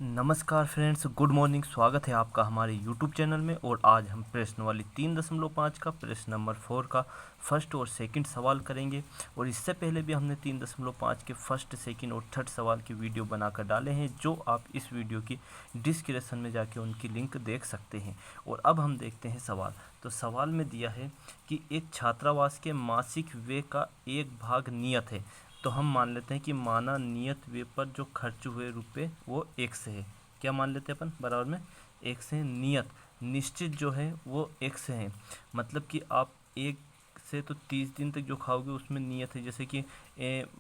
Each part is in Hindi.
नमस्कार फ्रेंड्स, गुड मॉर्निंग। स्वागत है आपका हमारे यूट्यूब चैनल में। और आज हम प्रश्न वाली 3.5 का प्रश्न नंबर 4 का फर्स्ट और सेकंड सवाल करेंगे। और इससे पहले भी हमने 3.5 के फर्स्ट, सेकंड और थर्ड सवाल की वीडियो बनाकर डाले हैं, जो आप इस वीडियो की डिस्क्रिप्शन में जाके उनकी लिंक देख सकते हैं। और अब हम देखते हैं सवाल। तो सवाल में दिया है कि एक छात्रावास के मासिक व्यय का एक भाग नियत है। तो हम मान लेते हैं कि माना नियत व्यय पर जो खर्च हुए रुपए वो x है। क्या मान लेते हैं अपन बराबर में x है। नियत निश्चित जो है वो x है। मतलब कि आप एक से तो 30 दिन तक जो खाओगे उसमें नियत है। जैसे कि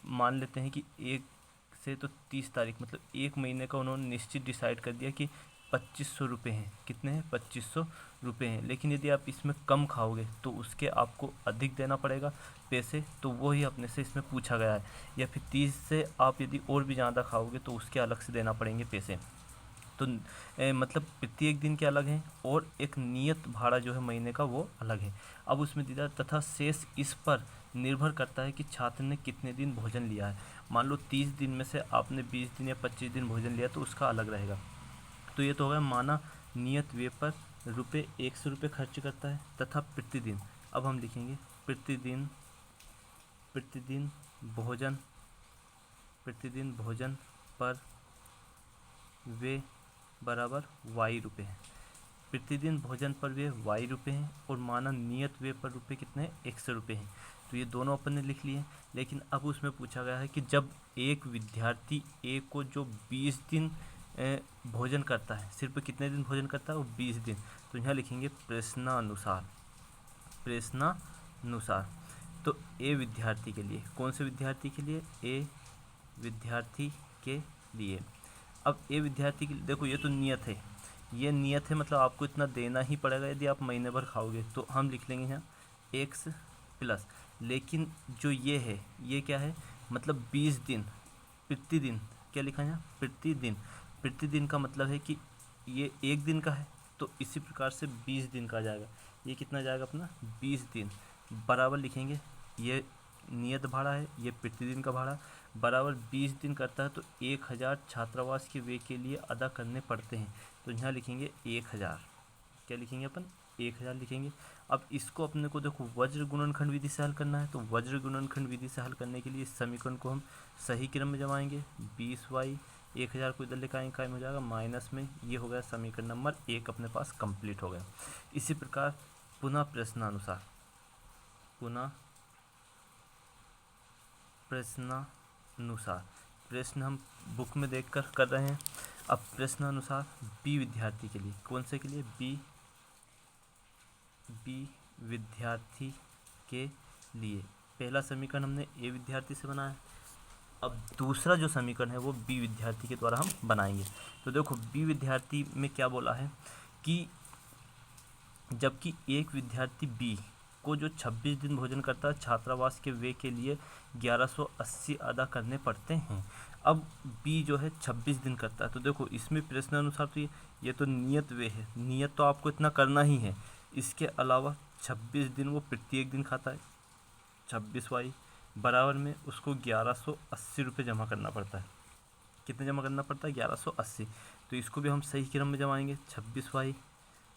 मान लेते हैं कि 1 से तो 30 तारीख, मतलब 1 महीने का उन्होंने निश्चित डिसाइड कर दिया कि 2500 रुपये हैं। कितने हैं? 2500 रुपये हैं। लेकिन यदि आप इसमें कम खाओगे तो उसके आपको अधिक देना पड़ेगा पैसे। तो वही अपने से इसमें पूछा गया है। या फिर 30 से आप यदि और भी ज़्यादा खाओगे तो उसके अलग से देना पड़ेंगे पैसे। तो मतलब प्रत्येक दिन के अलग हैं और एक नियत भाड़ा जो है महीने का वो अलग है। अब उसमें दिया तथा शेष इस पर निर्भर करता है कि छात्र ने कितने दिन भोजन लिया है। मान लो 30 दिन में से आपने 20 दिन या 25 दिन भोजन लिया तो उसका अलग रहेगा। तो ये तो हो गया माना नियत व्यय पर रुपये 100 रुपये खर्च करता है तथा प्रतिदिन। अब हम लिखेंगे प्रतिदिन प्रतिदिन भोजन प्रतिदिन भोजन पर वे बराबर वाई रुपये हैं। प्रतिदिन भोजन पर वे वाई रुपये हैं। और माना नियत व्यय पर रुपये कितने हैं? 100 रुपये हैं। तो ये दोनों अपन ने लिख लिए। लेकिन अब उसमें पूछा गया है कि जब एक विद्यार्थी एक को जो 20 दिन भोजन करता है, सिर्फ कितने दिन भोजन करता है? वो 20 दिन। तो यहाँ लिखेंगे प्रश्नानुसार। प्रश्नानुसार तो ए विद्यार्थी के लिए, कौन से विद्यार्थी के लिए? ए विद्यार्थी के लिए। अब ए विद्यार्थी के लिए देखो, ये तो नियत है। ये नियत है मतलब आपको इतना देना ही पड़ेगा यदि आप महीने भर खाओगे। तो हम लिख लेंगे यहाँ एक्स प्लस। लेकिन जो ये है ये क्या है? मतलब 20 दिन प्रतिदिन। क्या लिखा है यहाँ? प्रतिदिन। प्रतिदिन का मतलब है कि ये एक दिन का है, तो इसी प्रकार से 20 दिन का आ जाएगा। ये कितना जाएगा अपना? 20 दिन। बराबर लिखेंगे, ये नियत भाड़ा है, ये प्रतिदिन का भाड़ा बराबर 20 दिन करता है। तो 1000 छात्रावास के व्यय के लिए अदा करने पड़ते हैं। तो यहाँ लिखेंगे 1000। क्या लिखेंगे अपन? 1000 लिखेंगे। अब इसको अपने को देखो वज्र गुणनखंड विधि से हल करना है। तो वज्र गुणनखंड विधि से हल करने के लिए इस समीकरण को हम सही क्रम में जमाएंगे। 20y 1000 को इधर लेकर आएंगे, कायम हो जाएगा माइनस में। ये हो गया समीकरण नंबर 1 अपने पास कंप्लीट हो गया। इसी प्रकार पुनः प्रश्नानुसार प्रश्न हम बुक में देखकर कर रहे हैं। अब प्रश्नानुसार बी विद्यार्थी के लिए, कौन से के लिए? बी विद्यार्थी के लिए पहला समीकरण हमने ए विद्यार्थी से बनाया। अब दूसरा जो समीकरण है वो बी विद्यार्थी के द्वारा हम बनाएंगे। तो देखो बी विद्यार्थी में क्या बोला है कि जबकि एक विद्यार्थी बी को जो 26 दिन भोजन करता है, छात्रावास के व्यय के लिए 1180 अदा करने पड़ते हैं। अब बी जो है 26 दिन करता है। तो देखो इसमें प्रश्नानुसार तो ये तो नियत व्यय है। नियत तो आपको इतना करना ही है। इसके अलावा 26 दिन वो प्रत्येक दिन खाता है। 26y बराबर में उसको 1180 रुपये जमा करना पड़ता है। कितने जमा करना पड़ता है? 1180। तो इसको भी हम सही क्रम में जमाएंगे। 26y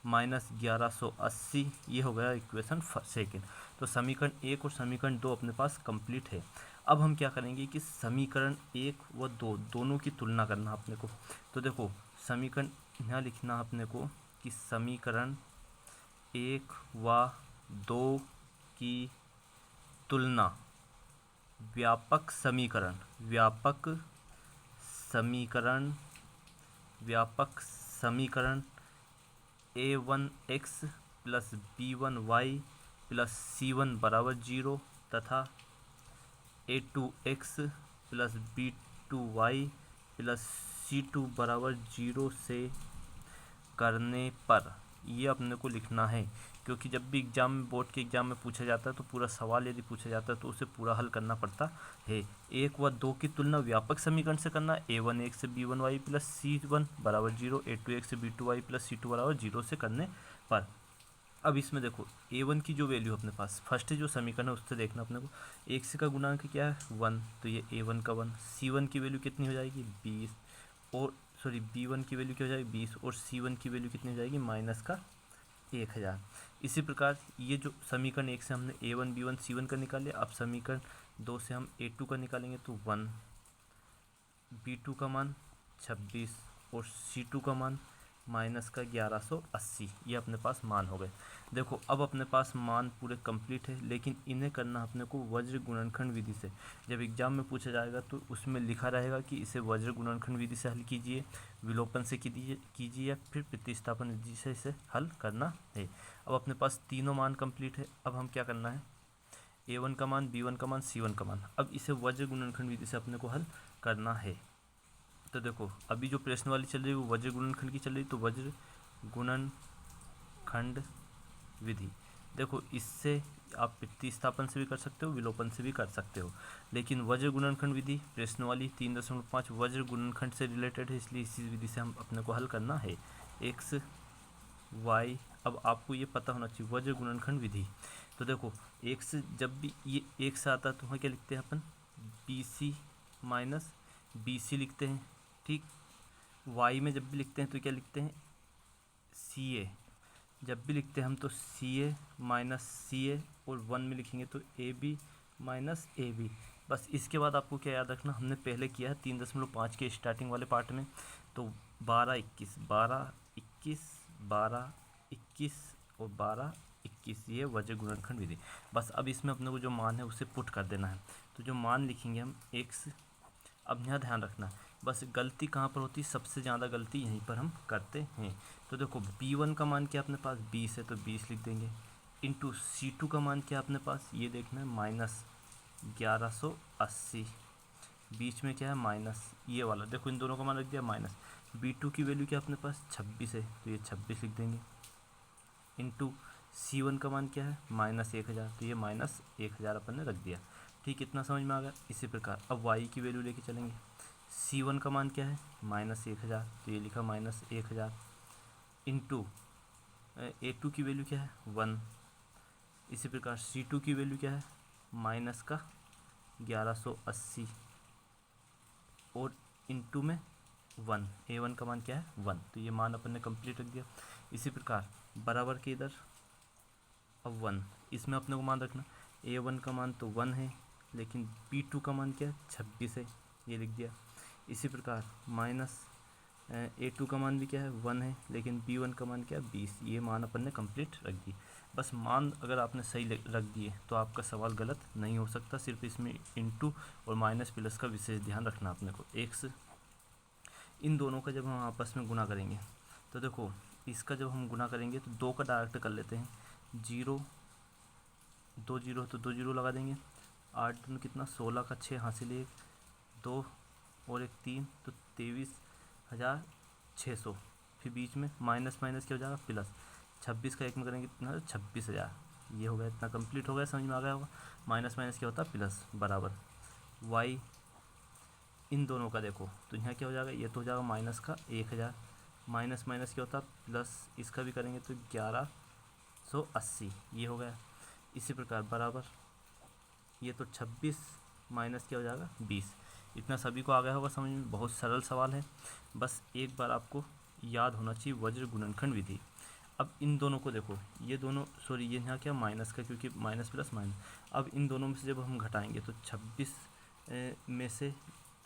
माइनस 1180, ये हो गया इक्वेशन सेकेंड। तो समीकरण 1 और समीकरण 2 अपने पास कंप्लीट है। अब हम क्या करेंगे कि समीकरण 1 व 2 दोनों की तुलना करना अपने को। तो देखो समीकरण यहाँ लिखना अपने को कि समीकरण 1 व 2 की तुलना व्यापक समीकरण a1x plus b1y plus c1 बराबर 0 तथा a2x plus b2y plus c2 बराबर 0 से करने पर, ये अपने को लिखना है। क्योंकि जब भी एग्जाम में, बोर्ड के एग्जाम में पूछा जाता है तो पूरा सवाल यदि पूछा जाता है तो उसे पूरा हल करना पड़ता है। 1 व 2 की तुलना व्यापक समीकरण से करना। a1x से b1y प्लस c1 बराबर 0, a2x से b2y प्लस c2 बराबर 0 से करने पर। अब इसमें देखो a1 की जो वैल्यू अपने पास फर्स्ट जो समीकरण है उससे देखना अपने को। 1 से का गुणांक क्या है? 1, तो ये a1 का 1। c1 की वैल्यू कितनी हो जाएगी? 20। और सॉरी B1 की वैल्यू क्या हो जाएगी 20 और C1 की वैल्यू कितनी हो जाएगी माइनस का 1000। इसी प्रकार ये जो समीकरण 1 से हमने A1 B1 C1 का निकाल लिया, अब समीकरण 2 से हम A2 का निकालेंगे तो 1, B2 का मान 26 और C2 का मान माइनस का 1180, ये अपने पास मान हो गए। देखो अब अपने पास मान पूरे कंप्लीट है, लेकिन इन्हें करना अपने को वज्र गुणनखंड विधि से। जब एग्जाम में पूछा जाएगा तो उसमें लिखा रहेगा कि इसे वज्र गुणनखंड विधि से हल कीजिए, विलोपन से कीजिए या फिर प्रतिस्थापन विधि से इसे हल करना है। अब अपने पास तीनों मान कंप्लीट है। अब हम क्या करना है, A1 का मान, B1 का मान, C1 का मान, अब इसे वज्र गुणनखंड विधि से अपने को हल करना है। तो देखो अभी जो प्रश्न वाली चल रही है वो वज्र गुणनखंड की चल रही, तो वज्र गुणनखंड विधि, देखो इससे आप प्रतिस्थापन से भी कर सकते हो, विलोपन से भी कर सकते हो, लेकिन वज्र गुणनखंड विधि प्रश्न वाली 3.5 वज्र गुणनखंड से रिलेटेड है, इसलिए इसी विधि से हम अपने को हल करना है। एक्स वाई, अब आपको ये पता होना चाहिए वज्र गुणनखंड विधि। तो देखो एक्स जब भी ये एक से आता है तो वहाँ क्या लिखते हैं अपन, BC माइनस BC लिखते हैं, ठीक। वाई में जब भी लिखते हैं तो क्या लिखते हैं, CA, जब भी लिखते हैं हम तो CA माइनस CA, और 1 में लिखेंगे तो AB माइनस AB। बस इसके बाद आपको क्या याद रखना, हमने पहले किया है 3.5 के स्टार्टिंग वाले पार्ट में, तो 12 21 12 21 12 21 और 12 21, ये वज्र गुणनखंड विधि। बस अब इसमें अपने को जो मान है उसे पुट कर देना है, तो जो मान लिखेंगे हम x, अब यहाँ ध्यान रखना बस गलती कहाँ पर होती है, सबसे ज़्यादा गलती यहीं पर हम करते हैं। तो देखो B1 का मान क्या अपने पास 20 है तो 20 लिख देंगे, इंटू C2 का मान क्या अपने पास, ये देखना है माइनस 1180, बीच में क्या है माइनस ये वाला, देखो इन दोनों का मान रख दिया माइनस। B2 की वैल्यू क्या अपने पास 26 है तो ये 26 लिख देंगे, इंटू C1 का मान क्या है माइनस 1000, तो ये माइनस 1000 अपन ने रख दिया। ठीक, इतना समझ में आ गया। इसी प्रकार अब y की वैल्यू लेके चलेंगे, C1 का मान क्या है माइनस 1000, तो ये लिखा माइनस 1000, इंटू A2 की वैल्यू क्या है 1, इसी प्रकार C2 की वैल्यू क्या है माइनस का 1180, और इंटू में 1, A1 का मान क्या है 1, तो ये मान अपन ने कंप्लीट रख दिया। इसी प्रकार बराबर के इधर अब 1, इसमें अपने को मान रखना A1 का मान तो 1 है, लेकिन B2 का मान क्या है 26 है, ये लिख दिया। इसी प्रकार माइनस A2 का मान भी क्या है 1 है, लेकिन B1 का मान क्या है 20, ये मान अपन ने कंप्लीट रख दी। बस मान अगर आपने सही रख दिए तो आपका सवाल गलत नहीं हो सकता, सिर्फ इसमें इंटू और माइनस प्लस का विशेष ध्यान रखना अपने को। एक्स, इन दोनों का जब हम आपस में गुणा करेंगे तो देखो इसका जब हम गुणा करेंगे तो 2 का डायरेक्ट कर लेते हैं, 0 2 0 तो 2 0 लगा देंगे, 8 दूनी कितना 16 का 6 हासिल 1 2 और 1 3, तो 23,600, फिर बीच में माइनस माइनस क्या हो जाएगा प्लस, 26 का 1 में करेंगे कितना 26,000, ये हो गया, इतना कंप्लीट हो गया, समझ में आ गया होगा। माइनस माइनस क्या होता है प्लस, बराबर y, इन दोनों का देखो तो यहाँ क्या हो जाएगा, ये तो हो जाएगा माइनस का 1000, माइनस माइनस क्या होता है प्लस, इसका भी करेंगे तो 1180, ये हो गया। इसी प्रकार बराबर ये तो 26 माइनस क्या हो जाएगा 20, इतना सभी को आ गया होगा समझ में, बहुत सरल सवाल है, बस एक बार आपको याद होना चाहिए वज्र गुणनखंड विधि। अब इन दोनों को देखो, ये दोनों सॉरी ये यहाँ क्या माइनस का, क्योंकि माइनस प्लस माइनस, अब इन दोनों में से जब हम घटाएंगे तो 26 में से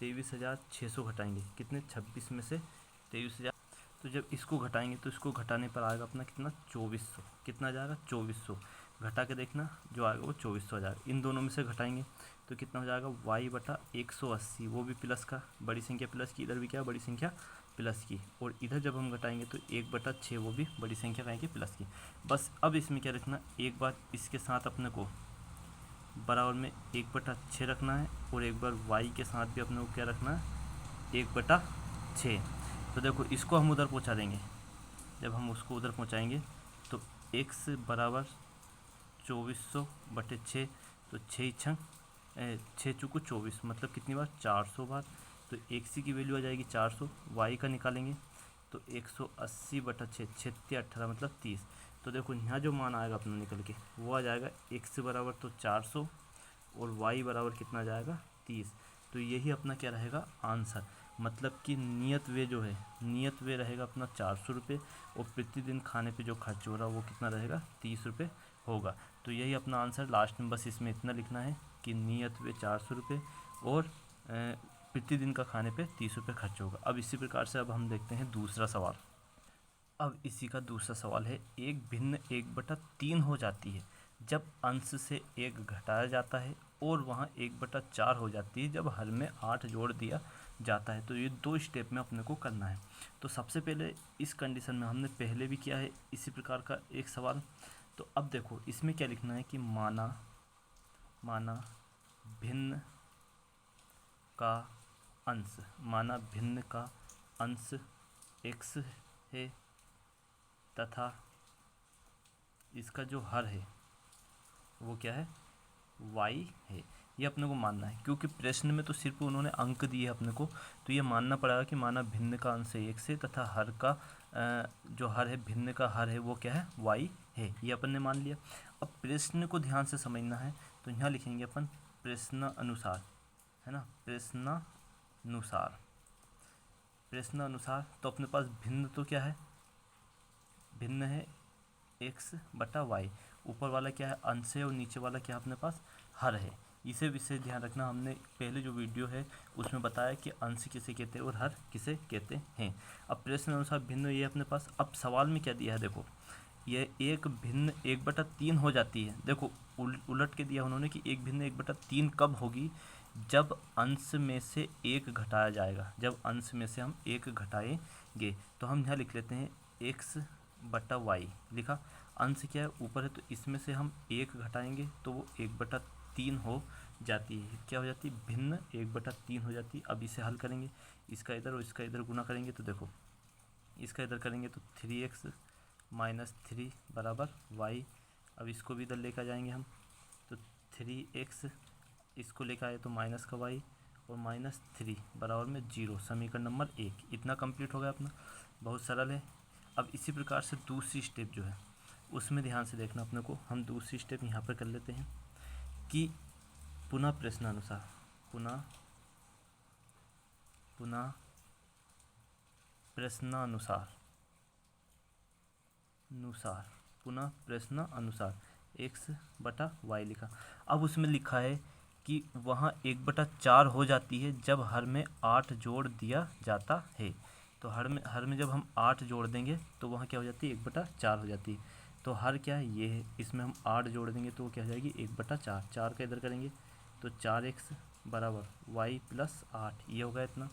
23,600 घटाएंगे, कितने 26 में से 23,000, तो जब इसको घटाएंगे तो इसको घटाने पर आएगा अपना कितना 2400, कितना जाएगा 2400, घटा के देखना जो आएगा वो 2400 आ जाएगा। इन दोनों में से घटाएंगे तो कितना हो जाएगा y बटा 180, वो भी प्लस का, बड़ी संख्या प्लस की, इधर भी क्या बड़ी संख्या प्लस की, और इधर जब हम घटाएंगे तो 1/6, वो भी बड़ी संख्या कहेंगे प्लस की। बस अब इसमें क्या रखना, एक बार इसके साथ अपने को बराबर में 1/6 रखना है, और एक बार y के साथ भी अपने को क्या रखना है 1/6। तो देखो इसको हम उधर पहुंचा देंगे, जब हम उसको उधर पहुंचाएंगे तो x बराबर 2400/6, तो 6 चुको 24, मतलब कितनी बार 400 बार, तो x की वैल्यू आ जाएगी 400, y का निकालेंगे तो 180/6, 6×18 मतलब 30। तो देखो यहाँ जो मान आएगा अपना निकल के वो आ जाएगा x बराबर तो 400 और y बराबर कितना आ जाएगा 30, तो यही अपना क्या रहेगा आंसर। मतलब कि नियत व्यय जो है, नियत व्यय रहेगा अपना 400 रुपये और प्रतिदिन खाने पे जो खर्च हो रहा है वो कितना रहेगा, 30 रुपये होगा। तो यही अपना आंसर लास्ट में, बस इसमें इतना लिखना है कि नियत व्यय 400 रुपये और प्रतिदिन का खाने पे 30 रुपये खर्च होगा। अब इसी प्रकार से अब हम देखते हैं दूसरा सवाल। अब इसी का दूसरा सवाल है, एक भिन्न 1/3 हो जाती है जब अंश से 1 घटाया जाता है और वहाँ 1/4 हो जाती है जब हर में 8 जोड़ दिया जाता है। तो ये 2 स्टेप में अपने को करना है। तो सबसे पहले इस कंडीशन में हमने पहले भी किया है इसी प्रकार का एक सवाल। तो अब देखो इसमें क्या लिखना है कि माना भिन्न का अंश, माना भिन्न का अंश x है तथा इसका जो हर है वो क्या है, y है। ये अपने को मानना है क्योंकि प्रश्न में तो सिर्फ उन्होंने अंक दिए अपने को, तो ये मानना पड़ेगा कि माना भिन्न का अंश है 1 से तथा हर का जो हर है, भिन्न का हर है वो क्या है, y है। ये अपन ने मान लिया। अब प्रश्न को ध्यान से समझना है, तो यहाँ लिखेंगे अपन प्रश्न अनुसार, है ना, प्रश्नानुसार। तो अपने पास भिन्न तो क्या है, भिन्न है x/y। ऊपर वाला क्या है, अंश है और नीचे वाला क्या है अपने पास, हर है। इसे विशेष ध्यान रखना, हमने पहले जो वीडियो है उसमें बताया कि अंश किसे कहते हैं और हर किसे कहते हैं। अब प्रश्न अनुसार भिन्न ये अपने पास। अब सवाल में क्या दिया है, देखो ये एक भिन्न 1/3 हो जाती है। देखो उलट के दिया उन्होंने कि एक भिन्न 1/3 कब होगी, जब अंश में से 1 घटाया जाएगा, जब अंश में से हम 1 घटाएंगे। तो हम यहाँ लिख लेते हैं x/y लिखा, अंश क्या है ऊपर है, तो इसमें से हम 1 घटाएंगे तो वो 1/3 हो जाती है। क्या हो जाती है, भिन्न 1/3 हो जाती है। अब इसे हल करेंगे, इसका इधर और इसका इधर गुना करेंगे, तो देखो इसका इधर करेंगे तो 3x - 3 बराबर y। अब इसको भी इधर लेकर जाएंगे हम, तो 3x इसको लेकर आए तो माइनस का y और -3 बराबर में 0। समीकरण नंबर 1 इतना कंप्लीट हो गया अपना, बहुत सरल है। अब इसी प्रकार से दूसरी स्टेप जो है उसमें ध्यान से देखना अपने को। हम दूसरी स्टेप यहाँ पर कर लेते हैं कि पुनः प्रश्नानुसार, पुनः प्रश्नानुसार पुनः प्रश्न अनुसार x/y लिखा। अब उसमें लिखा है कि वहाँ 1/4 हो जाती है जब हर में 8 जोड़ दिया जाता है। तो हर में जब हम 8 जोड़ देंगे तो वहाँ क्या हो जाती है, 1/4 हो जाती है। तो हर क्या है, ये है, इसमें हम 8 जोड़ देंगे तो वो क्या हो जाएगी, 1/4। 4 का इधर करेंगे तो 4x बराबर y + 8, ये होगा इतना।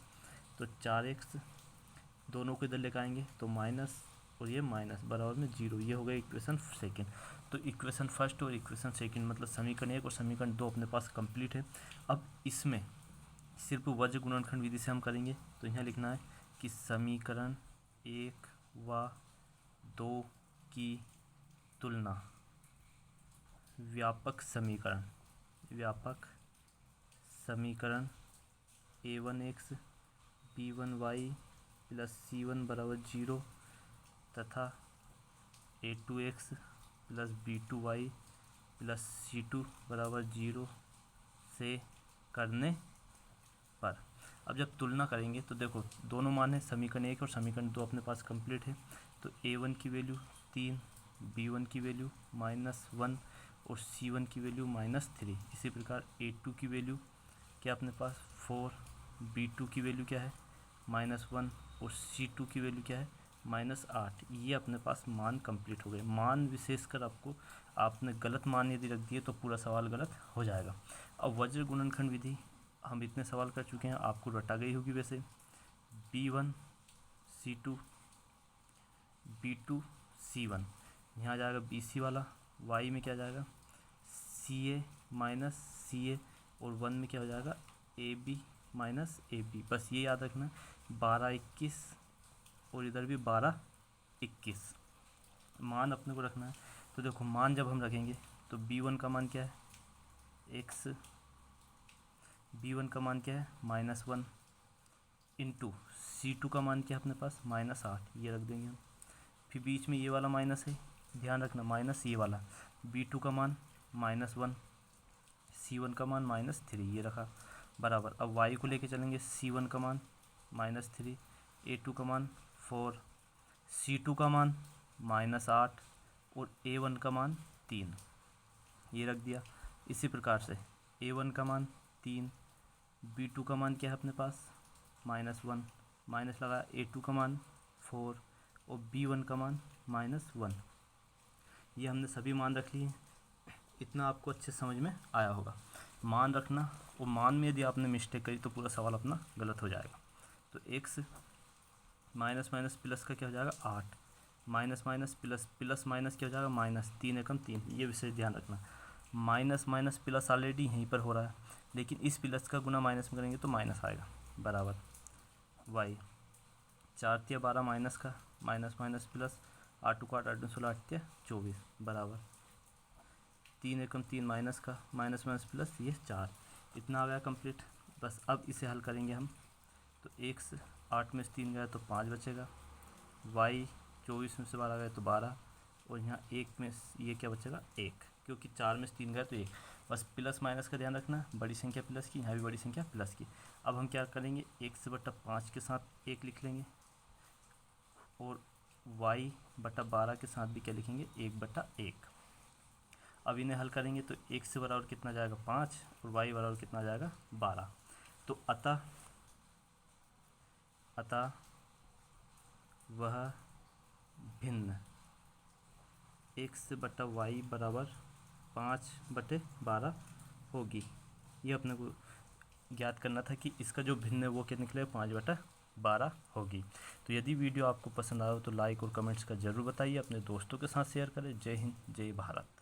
तो 4x दोनों को इधर लेकर आएंगे तो माइनस और ये माइनस बराबर में 0, ये हो गया इक्वेशन सेकंड। तो इक्वेशन फर्स्ट और इक्वेशन सेकंड मतलब समीकरण 1 और समीकरण 2 अपने पास कंप्लीट है। अब इसमें सिर्फ वर्ग गुणनखंड विधि से हम करेंगे। तो यहाँ लिखना है कि समीकरण 1 व 2 की तुलना व्यापक समीकरण a1x b1y + c1 बराबर 0 तथा a2x + b2y + c2 बराबर 0 से करने पर। अब जब तुलना करेंगे तो देखो दोनों मान है, समीकरण 1 और समीकरण 2 अपने पास कंप्लीट है। तो a1 की वैल्यू 3, b1 की वैल्यू -1 और c1 की वैल्यू -3। इसी प्रकार a2 की वैल्यू क्या अपने पास 4, b2 की वैल्यू क्या है -1 और c2 की वैल्यू क्या है -8। ये अपने पास मान कंप्लीट हो गए। मान विशेषकर आपने गलत मान यदि रख दिए तो पूरा सवाल गलत हो जाएगा। अब वज्र गुणनखंड विधि हम इतने सवाल कर चुके हैं, आपको रटा गई होगी वैसे। b1 c2 b2 c1, यहाँ जाएगा bc वाला, y में क्या जाएगा ca - ca और 1 में क्या हो जाएगा ab - ab। बस ये याद रखना, 12 21 और इधर भी 12 21 मान अपने को रखना है। तो देखो मान जब हम रखेंगे तो b1 का मान क्या है x, b1 का मान क्या है -1 इंटू c2 का मान क्या है अपने पास -8, ये रख देंगे हम। फिर बीच में ये वाला माइनस है, ध्यान रखना माइनस ये वाला, b2 का मान -1, c1 का मान -3, ये रखा बराबर। अब y को लेके चलेंगे, c1 का मान -3, A2 का मान 4, C2 का मान -8 और A1 का मान 3, ये रख दिया। इसी प्रकार से A1 का मान 3, B2 का मान क्या है अपने पास -1, माइनस लगा A2 का मान 4 और B1 का मान -1। ये हमने सभी मान रख लिए। इतना आपको अच्छे समझ में आया होगा। मान रखना और मान में यदि आपने मिस्टेक करी तो पूरा सवाल अपना गलत हो जाएगा। तो x माइनस माइनस प्लस का क्या हो जाएगा 8, minus minus plus, plus minus क्या हो जाएगा माइनस, 3 एकम 3, ये विषय ध्यान रखना। माइनस माइनस प्लस ऑलरेडी यहीं पर हो रहा है, लेकिन इस प्लस का गुना माइनस में करेंगे तो माइनस आएगा, बराबर y 4 तिया 12 माइनस का, माइनस माइनस प्लस, 8 को 8, 8 16, 8 तिया 24, बराबर 3 एकम 3 माइनस का, माइनस माइनस प्लस, ये 4, इतना आ गया कंप्लीट। बस अब इसे हल करेंगे हम। तो x 8 में से 3 गया तो 5 बचेगा, y 24 में से 12 गए तो 12, और यहाँ 1 में ये क्या बचेगा 1, क्योंकि 4 में से 3 गए तो 1। बस प्लस माइनस का ध्यान रखना, बड़ी संख्या प्लस की, यहाँ भी बड़ी संख्या प्लस की। अब हम क्या करेंगे, 1/5 के साथ 1 लिख लेंगे, और y/12 के साथ भी क्या लिखेंगे 1/1। अब इन्हें हल करेंगे तो x से बराबर कितना जाएगा 5 और y बराबर कितना जाएगा 12। तो अतः वह भिन्न x/y बराबर 5/12 होगी। ये अपने को ज्ञात करना था कि इसका जो भिन्न है वो क्या निकलेगा 5/12 होगी। तो यदि वीडियो आपको पसंद आया हो तो लाइक और कमेंट्स का ज़रूर बताइए, अपने दोस्तों के साथ शेयर करें। जय हिंद, जय भारत।